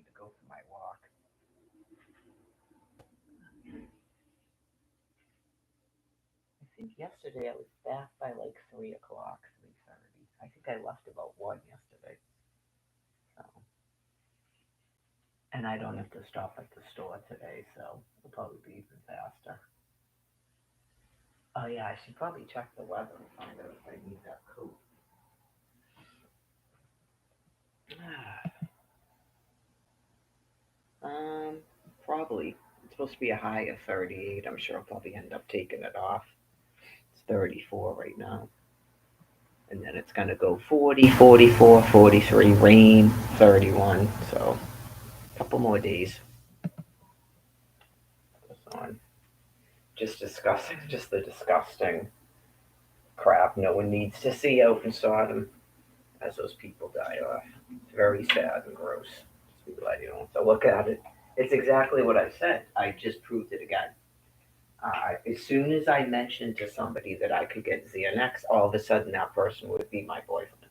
need to go for my walk. I think yesterday I was back by like 3 o'clock, 3:30. I think I left about 1 yesterday. So, and I don't have to stop at the store today, so it'll probably be even faster. Oh yeah, I should probably check the weather and find out if I need that coat. um, Probably. It's supposed to be a high of 38. I'm sure I'll probably end up taking it off. It's 34 right now. And then it's going to go 40, 44, 43, rain, 31. So a couple more days on. Just disgusting, just the disgusting crap no one needs to see out in Sodom as those people die off. It's very sad and gross. Just be glad you don't have to look at it. It's exactly what I said. I just proved it again. As soon as I mentioned to somebody that I could get Xanax, all of a sudden that person would be my boyfriend.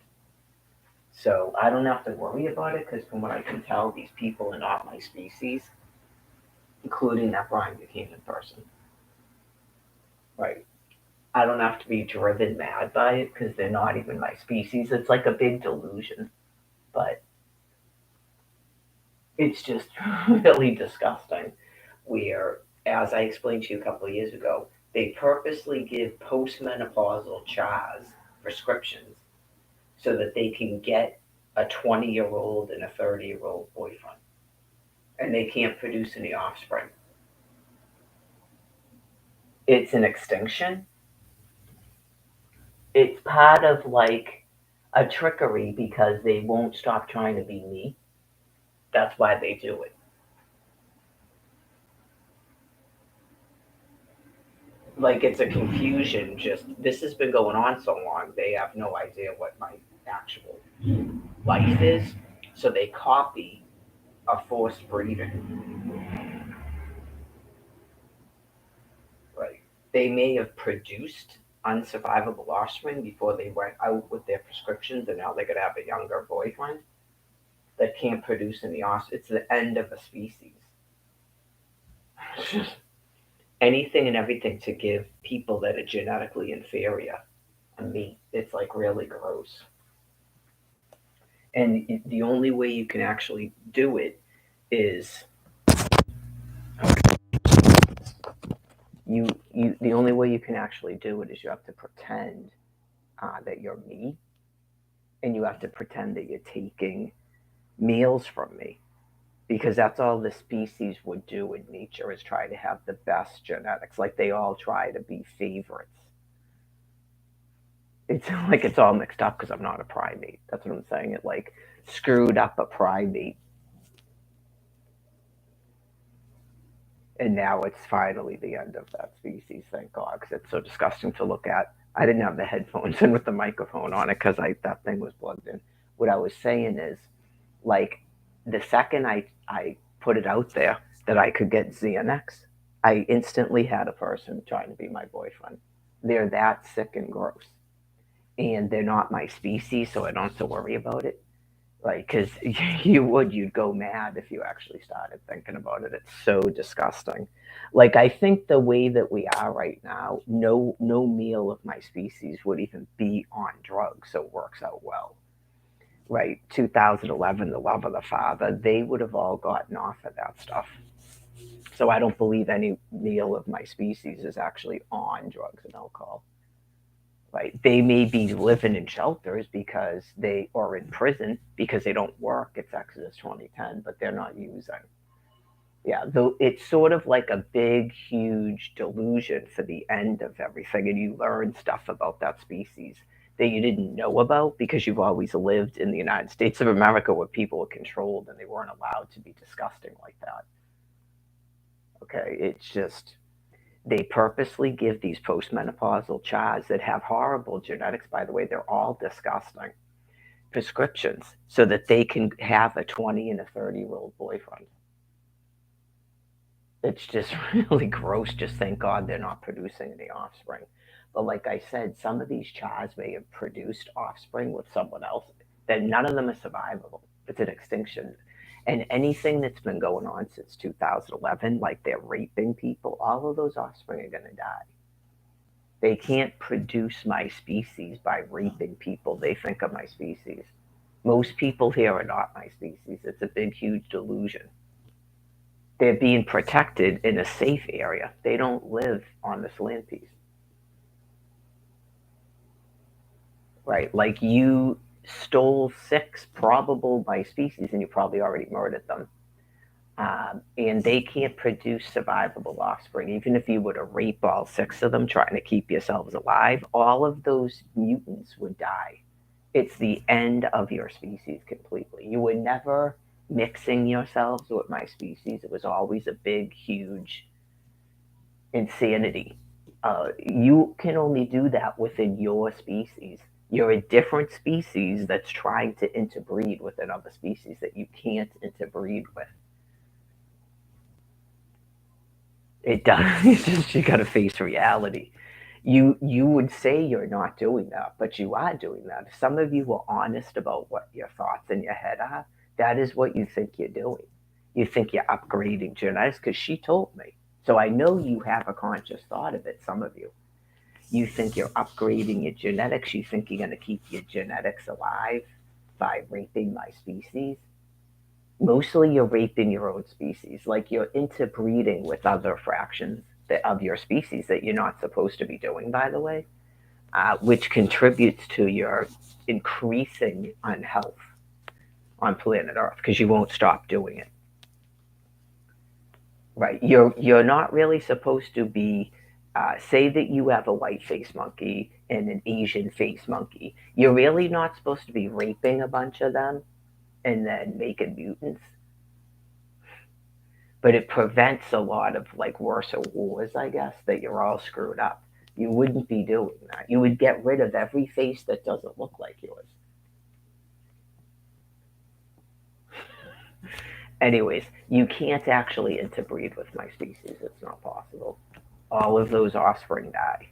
So I don't have to worry about it because from what I can tell, these people are not my species, including that Brian Buchanan person. Right. I don't have to be driven mad by it because they're not even my species. It's like a big delusion, but it's just really disgusting. Where, as I explained to you a couple of years ago, they purposely give postmenopausal chas prescriptions so that they can get a 20-year-old and a 30-year-old boyfriend, and they can't produce any offspring. It's an extinction. It's part of like a trickery because they won't stop trying to be me. That's why they do it. Like it's a confusion. Just this has been going on so long, they have no idea what my actual life is. So they copy a forced breeding. Right? They may have produced unsurvivable offspring before they went out with their prescriptions, and now they're gonna have a younger boyfriend that can't produce any offspring. It's the end of a species. Anything and everything to give people that are genetically inferior a meat. It's like really gross. And the only way you can actually do it is you the only way you can actually do it is you have to pretend that you're me, and you have to pretend that you're taking meals from me, because that's all the species would do in nature is try to have the best genetics. Like they all try to be favorites. It's like it's all mixed up because I'm not a primate. That's what I'm saying. It like screwed up a primate, and now it's finally the end of that species. Thank God, because it's so disgusting to look at. I didn't have the headphones in with the microphone on it because I that thing was plugged in. What I was saying is, like, the second I put it out there that I could get Xanax, I instantly had a person trying to be my boyfriend. They're that sick and gross, and they're not my species, so I don't have to worry about it. Like, because you'd go mad if you actually started thinking about it. It's so disgusting. Like, I think the way that we are right now, no meal of my species would even be on drugs, so it works out well. Right, 2011, the love of the father, they would have all gotten off of that stuff. So I don't believe any meal of my species is actually on drugs and alcohol. Right, they may be living in shelters because they are in prison because they don't work. It's Exodus 2010, but they're not using. Yeah, though it's sort of like a big, huge delusion for the end of everything, and you learn stuff about that species that you didn't know about because you've always lived in the United States of America where people were controlled and they weren't allowed to be disgusting like that. Okay, it's just they purposely give these postmenopausal chas that have horrible genetics, by the way, they're all disgusting, prescriptions so that they can have a 20 and a 30-year-old boyfriend. It's just really gross. Just thank God they're not producing any offspring. But like I said, some of these chas may have produced offspring with someone else that none of them are survivable. It's an extinction. And anything that's been going on since 2011, like they're raping people, all of those offspring are going to die. They can't produce my species by raping people they think are my species. Most people here are not my species. It's a big, huge delusion. They're being protected in a safe area. They don't live on this land piece, right? Like you stole 6 probable my species and you probably already murdered them. And they can't produce survivable offspring. Even if you were to rape all 6 of them, trying to keep yourselves alive, all of those mutants would die. It's the end of your species completely. You were never mixing yourselves with my species. It was always a big, huge insanity. You can only do that within your species. You're a different species that's trying to interbreed with another species that you can't interbreed with. It does. It's just you got to face reality. You would say you're not doing that, but you are doing that. If some of you are honest about what your thoughts in your head are, that is what you think you're doing. You think you're upgrading genetics because she told me. So I know you have a conscious thought of it, some of you. You think you're upgrading your genetics. You think you're going to keep your genetics alive by raping my species. Mostly you're raping your own species. Like you're interbreeding with other fractions of your species that you're not supposed to be doing, by the way, which contributes to your increasing unhealth on planet Earth because you won't stop doing it. Right? You're not really supposed to be. Say that you have a white face monkey and an Asian face monkey. You're really not supposed to be raping a bunch of them and then making mutants, but it prevents a lot of like worse wars, I guess, that you're all screwed up. You wouldn't be doing that. You would get rid of every face that doesn't look like yours. Anyways, you can't actually interbreed with my species. It's not possible. All of those offspring die.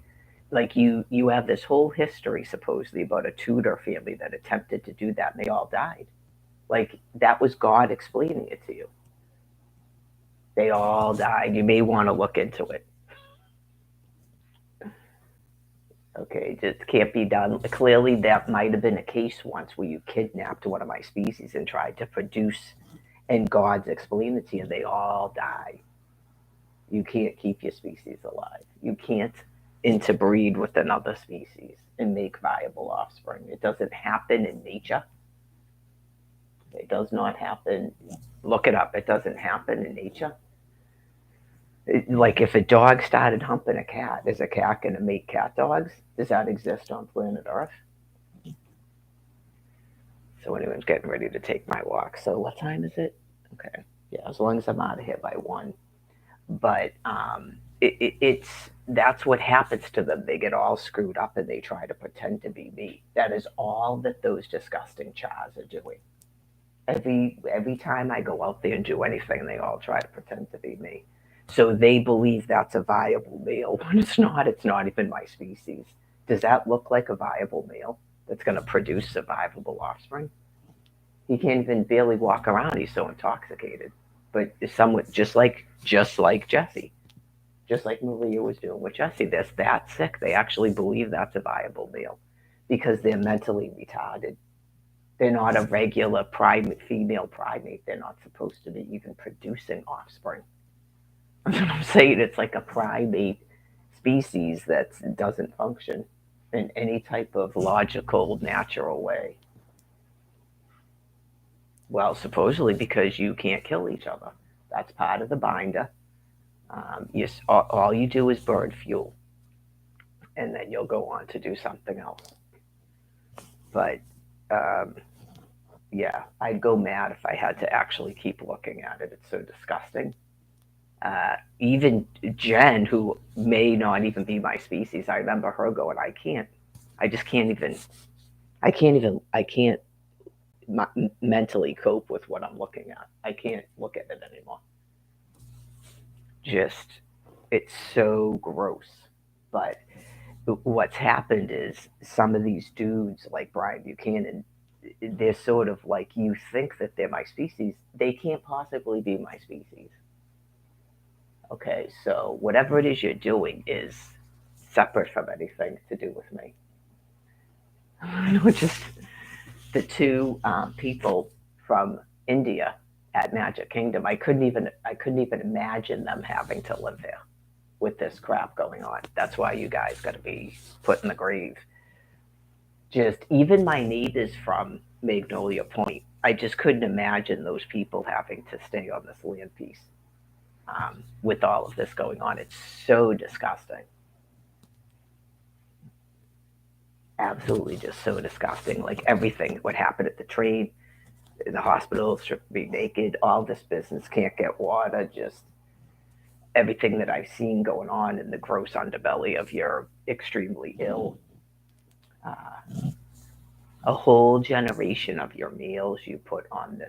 Like you have this whole history supposedly about a Tudor family that attempted to do that and they all died. Like that was God explaining it to you. They all died. You may want to look into it. Okay, just can't be done. Clearly, that might have been a case once where you kidnapped one of my species and tried to produce, and God's explained it to you. They all die. You can't keep your species alive. You can't interbreed with another species and make viable offspring. It doesn't happen in nature. It does not happen. Look it up. It doesn't happen in nature. Like if a dog started humping a cat, is a cat going to make cat dogs? Does that exist on planet Earth? So anyone's getting ready to take my walk. So what time is it? Okay. Yeah, as long as I'm out of here by 1. But it's that's what happens to them. They get all screwed up and they try to pretend to be me. That is all that those disgusting chars are doing. Every time I go out there and do anything, they all try to pretend to be me. So they believe that's a viable male when it's not. It's not even my species. Does that look like a viable male that's going to produce survivable offspring? He can't even barely walk around. He's so intoxicated. But somewhat just like Jesse, just like Maria was doing with Jesse. They're that sick. They actually believe that's a viable male because they're mentally retarded. They're not a regular primate, female primate. They're not supposed to be even producing offspring. That's what I'm saying. It's like a primate species that doesn't function in any type of logical, natural way. Well, supposedly because you can't kill each other. That's part of the binder. All you do is burn fuel, and then you'll go on to do something else. But um, yeah, I'd go mad if I had to actually keep looking at it. It's so disgusting. Even Jen, who may not even be my species, I remember her going, "I can't. I just can't even. I can't even. I can't mentally cope with what I'm looking at. I can't look at it anymore. Just, it's so gross." But what's happened is some of these dudes like Brian Buchanan, they're sort of like, you think that they're my species. They can't possibly be my species. Okay, so whatever it is you're doing is separate from anything to do with me. Just the two people from India at Magic Kingdom. I couldn't even imagine them having to live there with this crap going on. That's why you guys got to be put in the grave. Just even my neighbors from Magnolia Point, I just couldn't imagine those people having to stay on this land piece with all of this going on. It's so disgusting. Absolutely just so disgusting. Like everything, what happened at the train, in the hospital, stripped me naked, all this business, can't get water, just everything that I've seen going on in the gross underbelly of your extremely ill. A whole generation of your meals you put on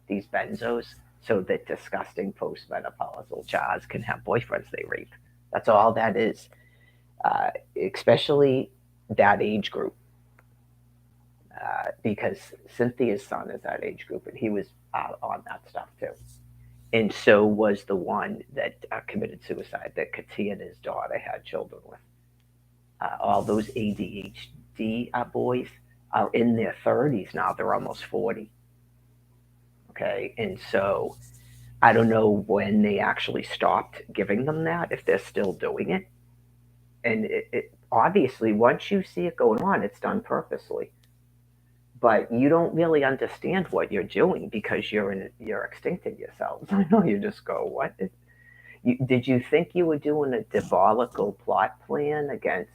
these benzos so that disgusting postmenopausal jars can have boyfriends they rape. That's all that is. Especially that age group, because Cynthia's son is that age group, and he was on that stuff too. And so was the one that committed suicide that Katia and his daughter had children with. All those ADHD boys are in their 30s now. They're almost 40. Okay. And so I don't know when they actually stopped giving them that, if they're still doing it. And it obviously, once you see it going on, it's done purposely. But you don't really understand what you're doing because you're extincting yourselves. I know you just go, what? Did you think you were doing a diabolical plot plan against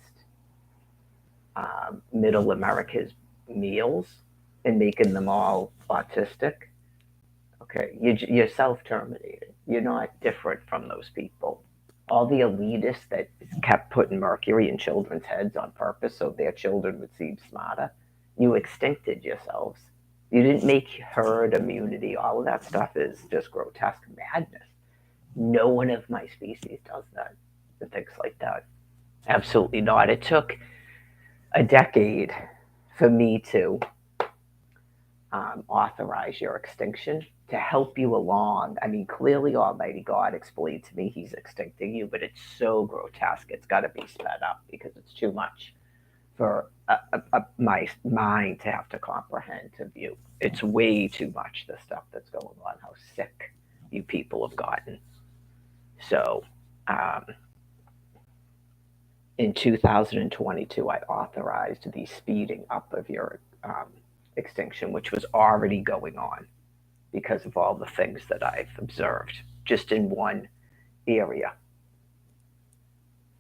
Middle America's meals and making them all autistic? Okay, you're self terminated. You're not different from those people. All the elitists that kept putting mercury in children's heads on purpose so their children would seem smarter, you extincted yourselves. You didn't make herd immunity. All of that stuff is just grotesque madness. No one of my species does that. And things like that. Absolutely not. It took a decade for me to authorize your extinction to help you along. I mean, clearly, Almighty God explained to me He's extincting you, but it's so grotesque. It's got to be sped up because it's too much for my mind to have to comprehend, to view. It's way too much, the stuff that's going on, how sick you people have gotten. So, um, in 2022, I authorized the speeding up of your extinction, which was already going on because of all the things that I've observed just in one area.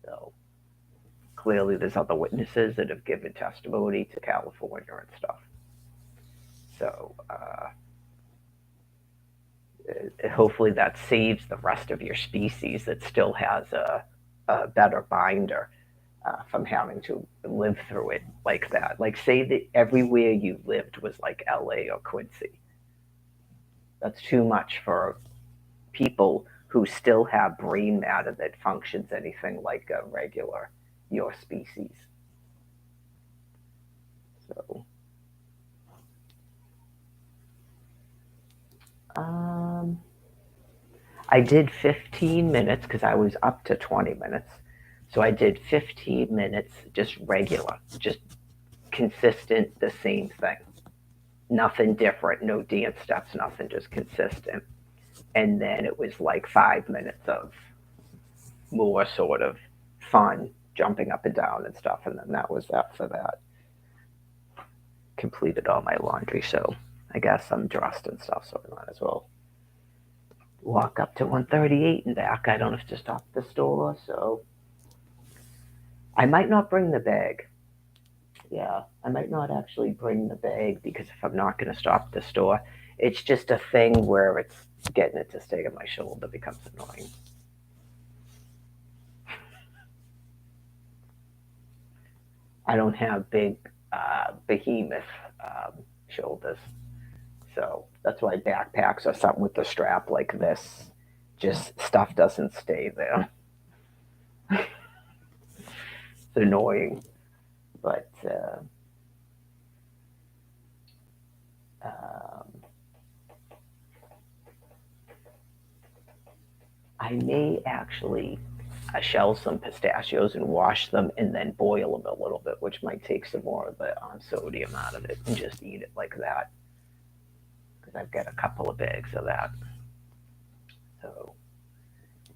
So clearly, there's other witnesses that have given testimony to California and stuff. So hopefully that saves the rest of your species that still has a better binder from having to live through it like that. Like, say that everywhere you lived was like LA or Quincy. That's too much for people who still have brain matter that functions anything like a regular your species. So, um, I did 15 minutes because I was up to 20 minutes. So I did 15 minutes just regular, just consistent, the same thing. Nothing different, no dance steps, nothing, just consistent. And then it was like 5 minutes of more sort of fun, jumping up and down and stuff. And then that was that for that. Completed all my laundry, so I guess I'm dressed and stuff, so I might as well walk up to 138 and back. I don't have to stop at the store, so I might not bring the bag. Yeah, I might not actually bring the bag because if I'm not going to stop at the store, it's just a thing where it's getting it to stay on my shoulder becomes annoying. I don't have big behemoth shoulders, so that's why backpacks or something with the strap like this, just stuff doesn't stay there. It's annoying, but I may actually shell some pistachios and wash them and then boil them a little bit, which might take some more of the sodium out of it and just eat it like that. Because I've got a couple of bags of that. So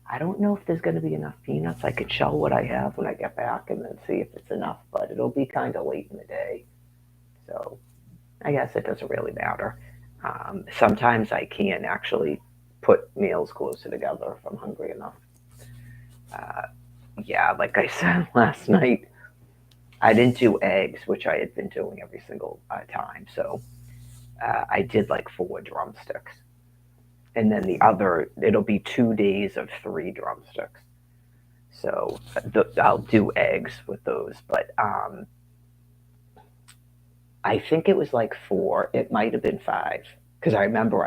I don't know if there's going to be enough peanuts. I could shell what I have when I get back and then see if it's enough, but it'll be kind of late in the day. So I guess it doesn't really matter. Sometimes I can actually put meals closer together if I'm hungry enough. Uh, yeah, like I said last night, I didn't do eggs, which I had been doing every single time. So I did like 4 drumsticks. And then the other, it'll be 2 days of 3 drumsticks. So I'll do eggs with those. But I think it was like 4. It might have been 5. Because I remember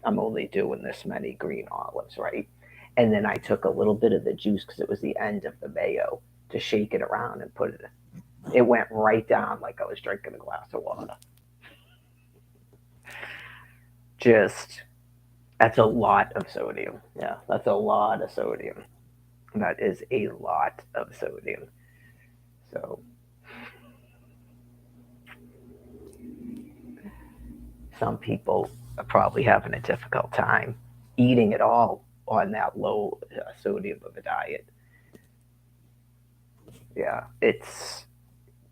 I'm only doing this many green olives, right? And then I took a little bit of the juice because it was the end of the mayo to shake it around and put it in. It went right down like I was drinking a glass of water. Just, that's a lot of sodium. Yeah, that's a lot of sodium. That is a lot of sodium. So some people are probably having a difficult time eating at all on that low sodium of a diet. Yeah, it's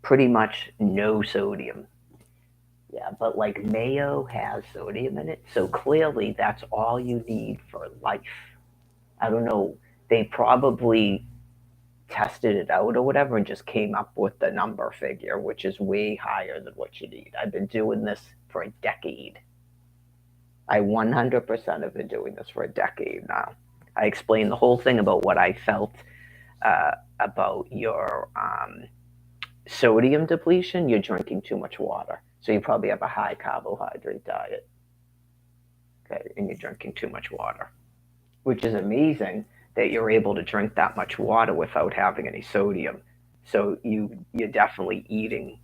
pretty much no sodium. Yeah, but like mayo has sodium in it, so clearly that's all you need for life. I don't know. They probably tested it out or whatever and just came up with the number figure, which is way higher than what you need. I've been doing this for a decade. I 100% have been doing this for a decade now. I explained the whole thing about what I felt about your sodium depletion. You're drinking too much water. So you probably have a high carbohydrate diet. Okay, and you're drinking too much water, which is amazing that you're able to drink that much water without having any sodium. So you're definitely eating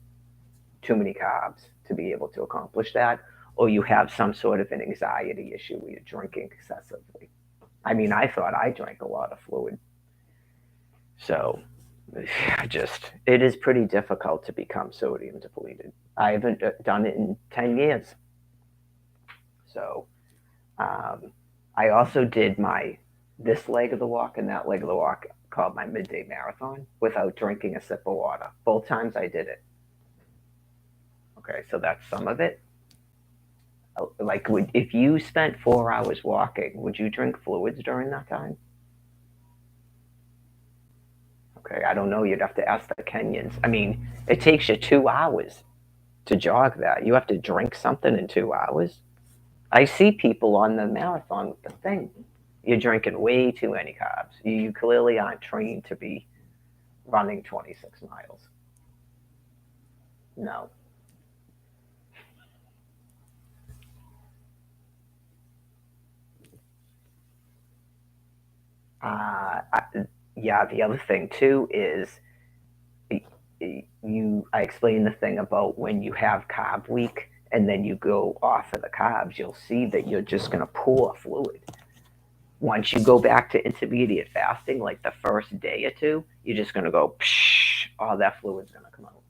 too many carbs to be able to accomplish that, or you have some sort of an anxiety issue where you're drinking excessively. I mean, I thought I drank a lot of fluid, so just it is pretty difficult to become sodium depleted. I haven't done it in 10 years, so um, I also did my this leg of the walk and that leg of the walk called my midday marathon without drinking a sip of water. Both times I did it. Okay, so that's some of it. Like, if you spent 4 hours walking, would you drink fluids during that time? Okay, I don't know. You'd have to ask the Kenyans. I mean, it takes you 2 hours to jog that. You have to drink something in 2 hours. I see people on the marathon with the thing. You're drinking way too many carbs. You clearly aren't trained to be running 26 miles. No. Yeah, the other thing too is I explained the thing about when you have carb week and then you go off of the carbs, you'll see that you're just going to pour fluid. Once you go back to intermediate fasting, like the first day or two, you're just going to go, psh, all that fluid's going to come out.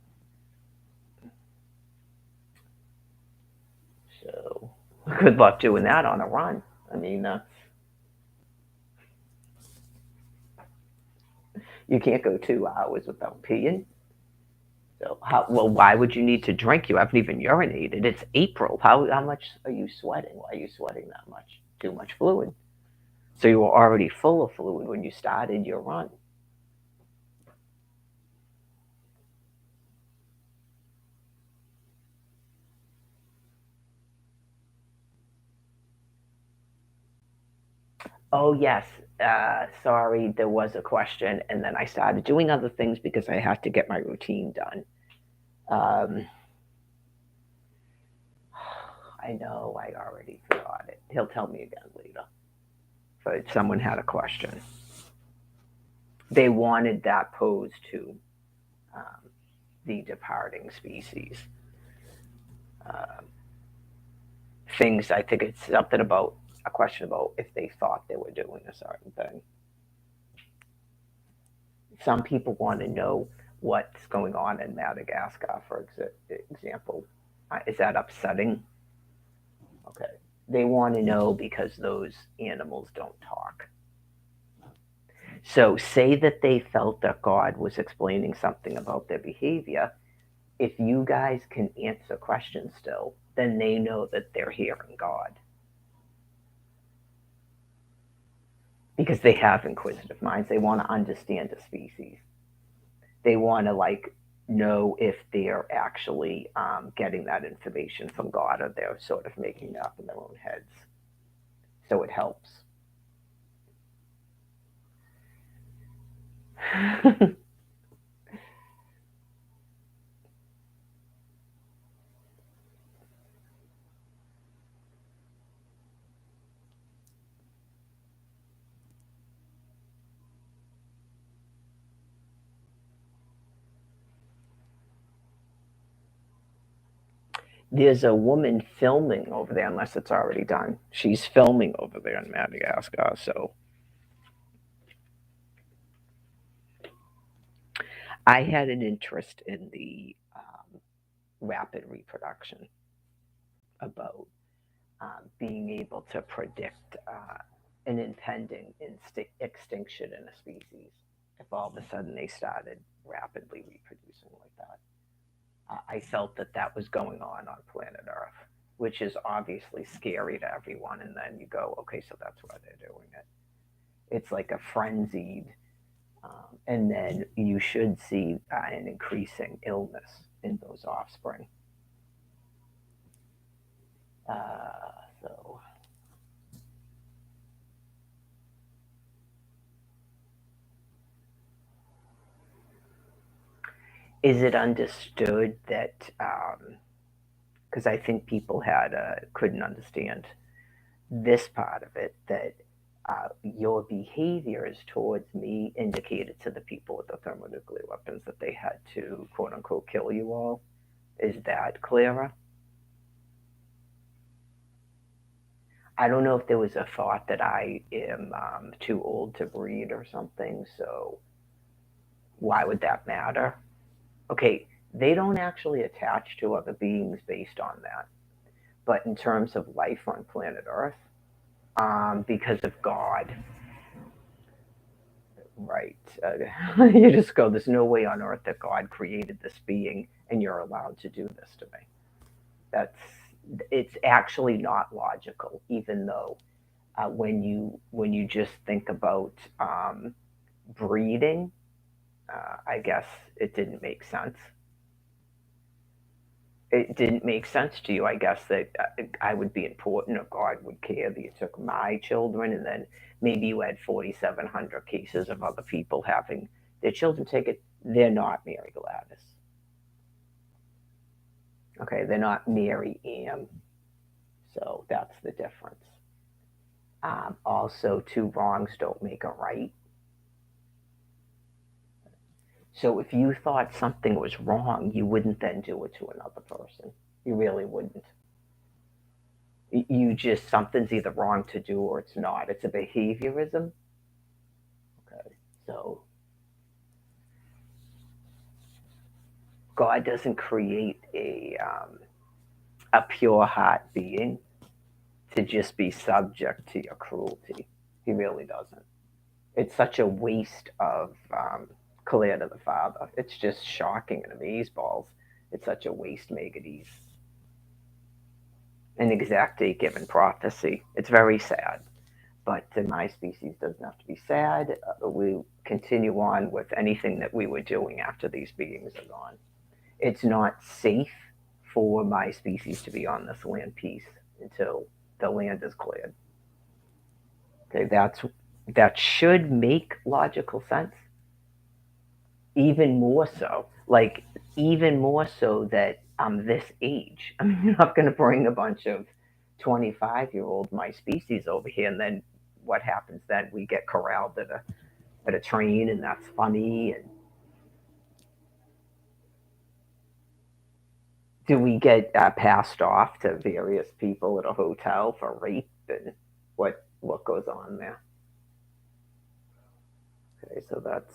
So good luck doing that on a run. I mean, you can't go 2 hours without peeing. So well, why would you need to drink? You haven't even urinated. It's April. How much are you sweating? Why are you sweating that much? Too much fluid. So you were already full of fluid when you started your run. Oh yes. Sorry, there was a question, and then I started doing other things because I had to get my routine done. Um, I know I already forgot it. He'll tell me again later. But someone had a question. They wanted that pose to um, the departing species. Uh, Things, I think it's something about a question about if they thought they were doing a certain thing. Some people want to know what's going on in Madagascar, for example. Is that upsetting? Okay. They want to know because those animals don't talk. So, say that they felt that God was explaining something about their behavior. If you guys can answer questions still, then they know that they're hearing God because they have inquisitive minds. They want to understand a species. They want to like know if they're actually getting that information from God or they're sort of making it up in their own heads. So it helps. There's a woman filming over there, unless it's already done. She's filming over there in Madagascar. So I had an interest in the rapid reproduction, about being able to predict an impending extinction in a species if all of a sudden they started rapidly reproducing like that. I felt that that was going on planet Earth, which is obviously scary to everyone. And then you go, okay, so that's why they're doing it. It's like a frenzied, and then you should see an increasing illness in those offspring. So is it understood that because I think people had couldn't understand this part of it, that your behaviors towards me indicated to the people with the thermonuclear weapons that they had to quote unquote kill you all. Is that clearer? I don't know if there was a thought that I am too old to breed or something, so why would that matter? Okay, they don't actually attach to other beings based on that. But in terms of life on planet Earth, because of God, right? You just go, there's no way on earth that God created this being and you're allowed to do this to me. That's it's actually not logical, even though when you just think about breeding, I guess it didn't make sense. It didn't make sense to you, I guess, that I would be important or God would care that you took my children and then maybe you had 4,700 cases of other people having their children taken. They're not Mary Gladys. Okay, they're not Mary Ann. So that's the difference. Also, two wrongs don't make a right. So if you thought something was wrong, you wouldn't then do it to another person. You really wouldn't. You just, something's either wrong to do or it's not. It's a behaviorism. Okay. So God doesn't create a pure heart being to just be subject to your cruelty. He really doesn't. It's such a waste of clear to the Father. It's just shocking and amazeballs. It's such a waste, Megadese. An exact date given prophecy. It's very sad. But my species doesn't have to be sad. We continue on with anything that we were doing after these beings are gone. It's not safe for my species to be on this land piece until the land is cleared. Okay, that should make logical sense. Even more so, like even more so that I'm this age. I mean, you're not going to bring a bunch of 25-year-old my species over here, and then what happens then? We get corralled at a train, and that's funny. And do we get passed off to various people at a hotel for rape? And what goes on there. Okay, so that's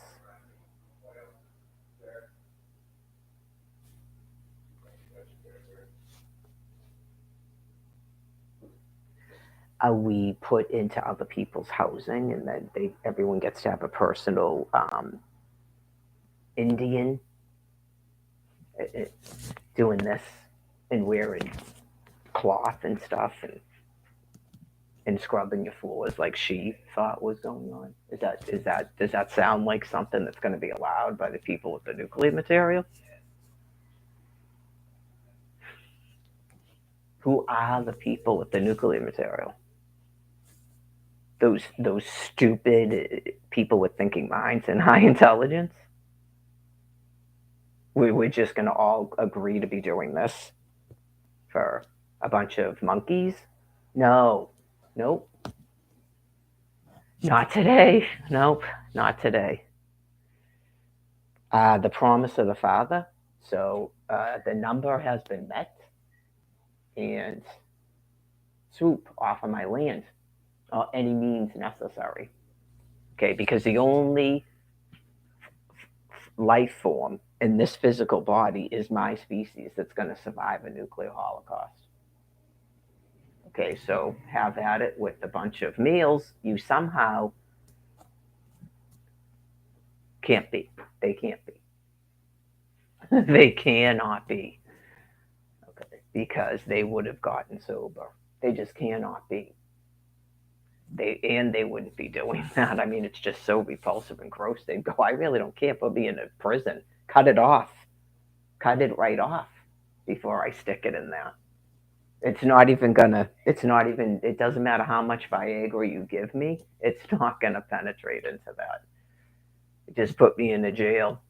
we put into other people's housing, and then everyone gets to have a personal Indian uh, doing this and wearing cloth and stuff and scrubbing your floors like she thought was going on. Is that does that sound like something that's going to be allowed by the people with the nuclear material? Who are the people with the nuclear material? Those stupid people with thinking minds and high intelligence. We're just going to all agree to be doing this for a bunch of monkeys? No, nope, not today. Nope, not today. The promise of the Father. So the number has been met, and swoop off of my land, any means necessary. Okay, because the only life form in this physical body is my species that's going to survive a nuclear holocaust. Okay, so have at it with a bunch of meals. You somehow can't be. They can't be. They cannot be. Okay, because they would have gotten sober. They just cannot be. They wouldn't be doing that. I mean, it's just so repulsive and gross. They'd go, I really don't care. Put me in a prison. Cut it off. Cut it right off before I stick it in there. It's not even gonna. It's not even. It doesn't matter how much Viagra you give me. It's not gonna penetrate into that. Just put me in a jail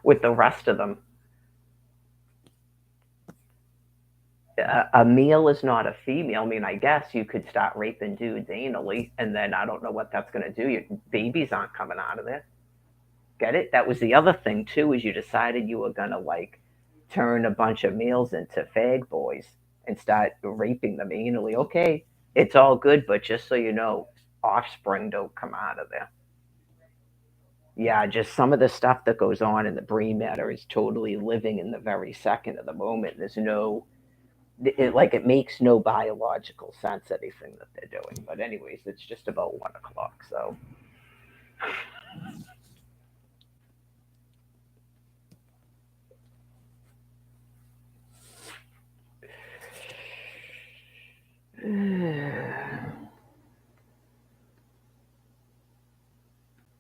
with the rest of them. A male is not a female. I mean, I guess you could start raping dudes anally, and then I don't know what that's going to do. Your babies aren't coming out of there. Get it? That was the other thing too. Is you decided you were going to like turn a bunch of males into fag boys and start raping them anally. Okay, it's all good, but just so you know, offspring don't come out of there. Yeah, just some of the stuff that goes on in the brain matter is totally living in the very second of the moment. There's no it makes no biological sense anything that they're doing. But anyways, it's just about 1 o'clock. So